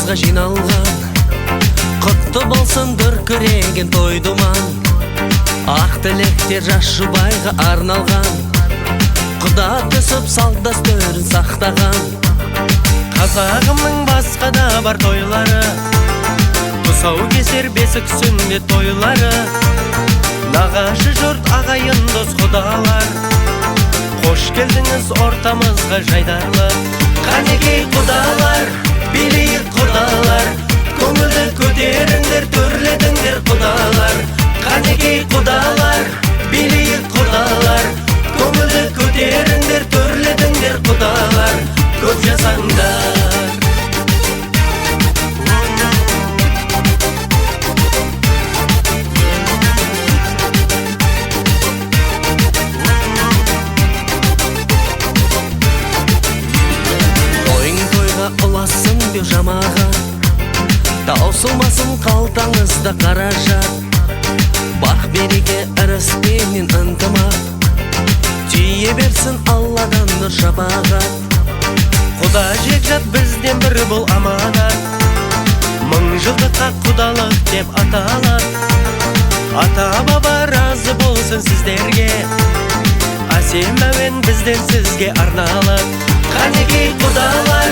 ортамызға жиналған, құтты болсын дүркіреген той думан. Ақ тілектер жас жұбайға арналған, құда түсіп салт дәстүрін сақтаған. Қазағымның басқа да бар тойлары, тұсау кесер бесік сүннет тойлары. Нағашы жұрт ағайын дос құдалар, қош келдіңіз ортамызға жайдарлы. Қанекей құдалар, билейік құдалар, көңілді көтеріңдер, төрлетіңдер құдалар. Қанекей құдалар, билейік құдалар, көңілді көтеріңдер, төрлетіңдер құдалар. Көп жасаңдар. Ұласын беу жамаға, таусылмасын қалтаңызда қаражат. Бақ береке іріспенен ынтымақ, түйе берсін Алладан нұр шапағат. Құда жекжат бізден бір бұл аманат, мың жылдыққа құдалық деп аталат. Ата баба разы болсын сіздерге, әсем әуен бізден сізге арналып. Қанекей құдалар,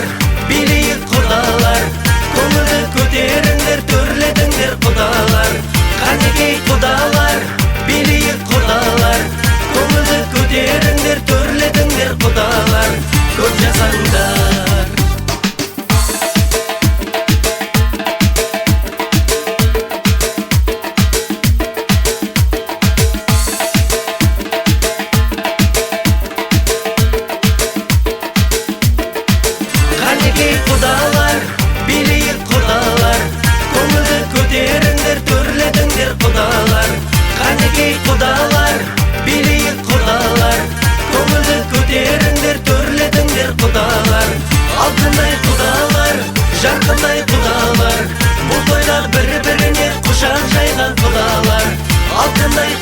билейік құдалар, көңілді көтеріңдер, төрлетіңдер құдалар. Қанекей құдалар, билейік құдалар, көңілді көтеріңдер, төрлетіңдер құдалар. Көп жасаңдар. Қанекей құдалар, билейік құдалар, көңілді көтеріңдер, төрлетіңдер құдалар. Қанекей құдалар, билейік құдалар, көңілді көтеріңдер, төрлетіңдер құдалар. Алтындай құдалар, жарқындай құдалар, бұл тойда бір-біріне құшақ жайған құдалар. Алтындай